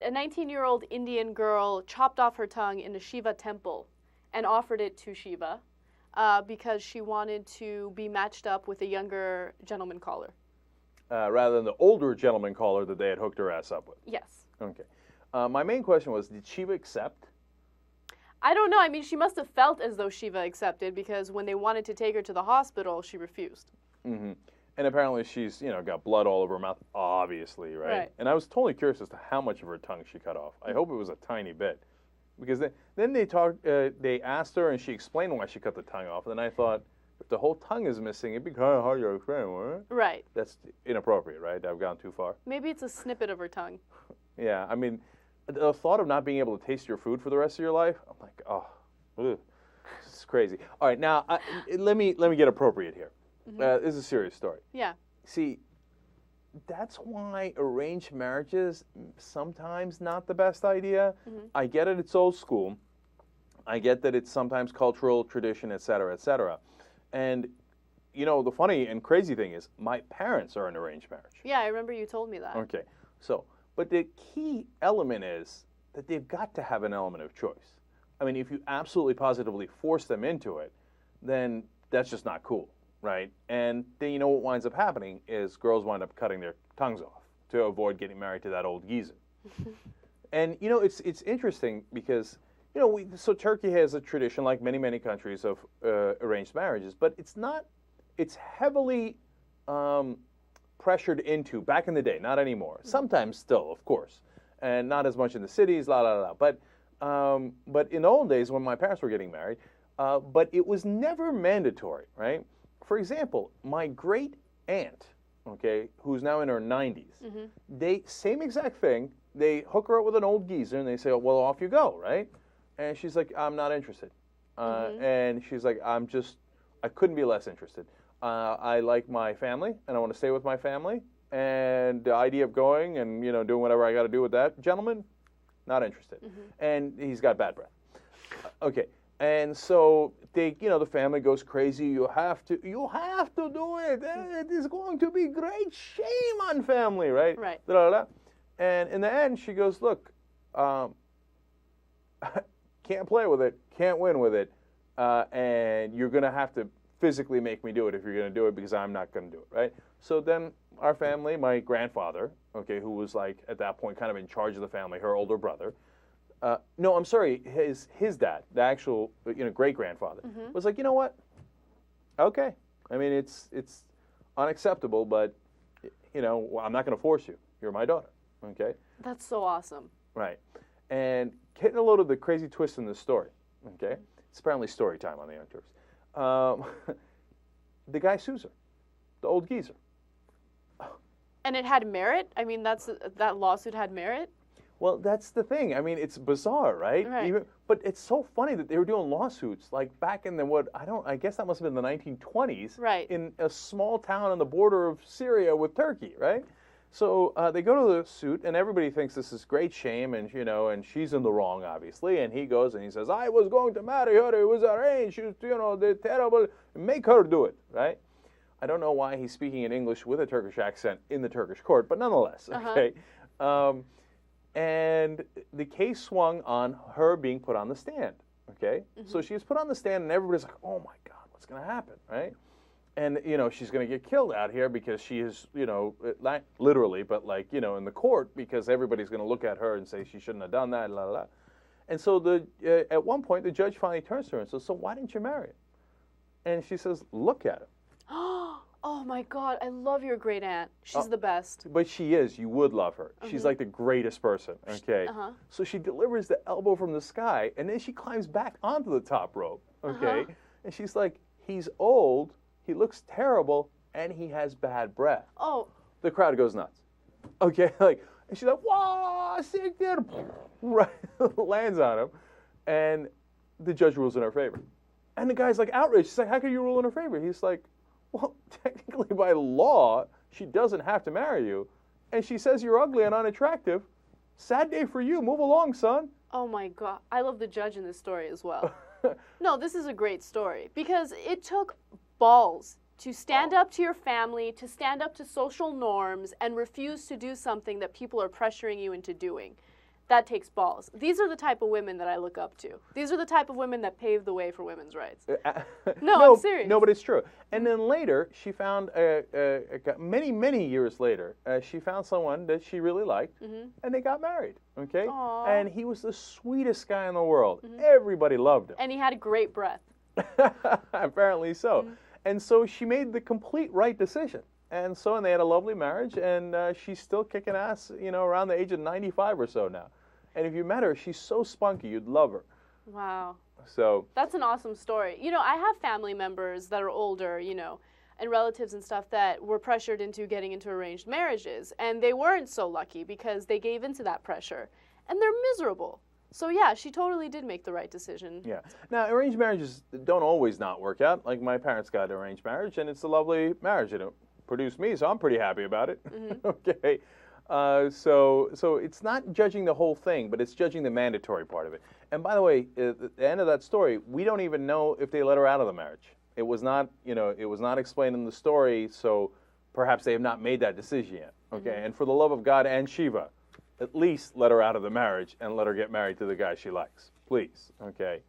a 19-year-old Indian girl chopped off her tongue in a Shiva temple and offered it to Shiva because she wanted to be matched up with a younger gentleman caller. Rather than the older gentleman caller that they had hooked her ass up with. Yes. Okay. My main question was, did Shiva accept? I don't know. I mean, she must have felt as though Shiva accepted because when they wanted to take her to the hospital, she refused. Mm-hmm. And apparently she's, got blood all over her mouth, obviously, right? And I was totally curious as to how much of her tongue she cut off. I hope it was a tiny bit. Because then they asked her and she explained why she cut the tongue off. And then I thought, if the whole tongue is missing, it'd be kind of hard to explain, right? Right. That's inappropriate, right? I've gone too far. Maybe it's a snippet of her tongue. Yeah, I mean, the thought of not being able to taste your food for the rest of your life, I'm like, oh, ugh, this is crazy. All right, now, let me get appropriate here. This is a serious story. Yeah. See, that's why arranged marriages sometimes not the best idea. I get it, it's old school. I get that it's sometimes cultural, tradition, et cetera, et cetera. And, the funny and crazy thing is my parents are in arranged marriage. Yeah, I remember you told me that. Okay. So, but the key element is that they've got to have an element of choice. I mean, if you absolutely positively force them into it, then that's just not cool. Right? And then what winds up happening is girls wind up cutting their tongues off to avoid getting married to that old geezer. And, it's interesting because, so Turkey has a tradition, like many, many countries, of arranged marriages, but it's heavily pressured into back in the day, not anymore. Sometimes still, of course, and not as much in the cities, But in the old days when my parents were getting married, but it was never mandatory, right? For example, my great aunt, okay, who's now in her 90s, they, same exact thing, they hook her up with an old geezer and they say, oh, well, off you go, right? And she's like, I'm not interested. And she's like, I couldn't be less interested. I like my family and I want to stay with my family. And the idea of going and, doing whatever I got to do with that gentleman, not interested. And he's got bad breath. Okay. And so they, the family goes crazy. You have to do it. It is going to be great. Shame on family, right? Right. And in the end, she goes, look, can't play with it, can't win with it, and you're going to have to physically make me do it if you're going to do it because I'm not going to do it, right? So then our family, my grandfather, okay, who was like at that point kind of in charge of the family, her older brother. No, I'm sorry, his dad, the actual, great-grandfather, was like, you know what? Okay. I mean, it's unacceptable, but, I'm not going to force you. You're my daughter, okay? That's so awesome. Right. And getting a load of the crazy twist in this story, okay? It's apparently story time on the Young Turks. The guy sues her, the old geezer. And it had merit? I mean, that lawsuit had merit? Well, that's the thing. I mean, it's bizarre, right? Right. But it's so funny that they were doing lawsuits like back in the I guess that must have been the 1920s. Right. In a small town on the border of Syria with Turkey, right? So they go to the suit, and everybody thinks this is great shame, and and she's in the wrong, obviously. And he goes and he says, "I was going to marry her. It was arranged. She was, they're terrible. Make her do it," right? I don't know why he's speaking in English with a Turkish accent in the Turkish court, but nonetheless, okay. And the case swung on her being put on the stand, okay? So she was put on the stand, and everybody's like, oh, my God, what's going to happen, right? And, she's going to get killed out here because she is, not literally, but like, in the court because everybody's going to look at her and say she shouldn't have done that, la, la, la. And so at one point, the judge finally turns to her and says, so why didn't you marry him? And she says, look at him. Oh my God, I love your great aunt. She's the best. But she is. You would love her. She's like the greatest person, okay? So she delivers the elbow from the sky, and then she climbs back onto the top rope, okay? And she's like, he's old, he looks terrible, and he has bad breath. Oh. The crowd goes nuts. Okay, and she's like, whoa, sick there. Right, lands on him, and the judge rules in her favor. And the guy's like outraged. She's like, how can you rule in her favor? He's like, well, technically by law, she doesn't have to marry you. And she says you're ugly and unattractive. Sad day for you. Move along, son. Oh my God. I love the judge in this story as well. No, this is a great story because it took balls to stand up to your family, to stand up to social norms, and refuse to do something that people are pressuring you into doing. that takes balls. These are the type of women that I look up to. These are the type of women that paved the way for women's rights. No, I'm serious. No, but it's true. And then later, she found, many years later, she found someone that she really liked, and they got married, okay? Aww. And he was the sweetest guy in the world. Everybody loved him. And he had a great breath. Apparently so. And so she made the complete right decision. And so, and they had a lovely marriage, and she's still kicking ass, you know, around the age of 95 or so now. And if you met her, she's so spunky, you'd love her. Wow. So that's an awesome story. You know, I have family members that are older, you know, and relatives and stuff that were pressured into getting into arranged marriages, and they weren't so lucky because they gave into that pressure, and they're miserable. So yeah, she totally did make the right decision. Yeah. Now, arranged marriages don't always not work out. Like my parents got an arranged marriage, and it's a lovely marriage. It produced me, so I'm pretty happy about it. Okay. So it's not judging the whole thing, but it's judging the mandatory part of it. And by the way, at the end of that story, we don't even know if they let her out of the marriage. It was not, you know, it was not explained in the story, so perhaps they have not made that decision yet. Okay. And for the love of God and Shiva, at least let her out of the marriage and let her get married to the guy she likes. Please. Okay.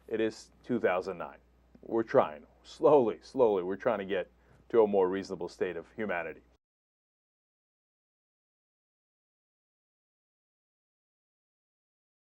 It is 2009. We're trying. Slowly, we're trying to get to a more reasonable state of humanity.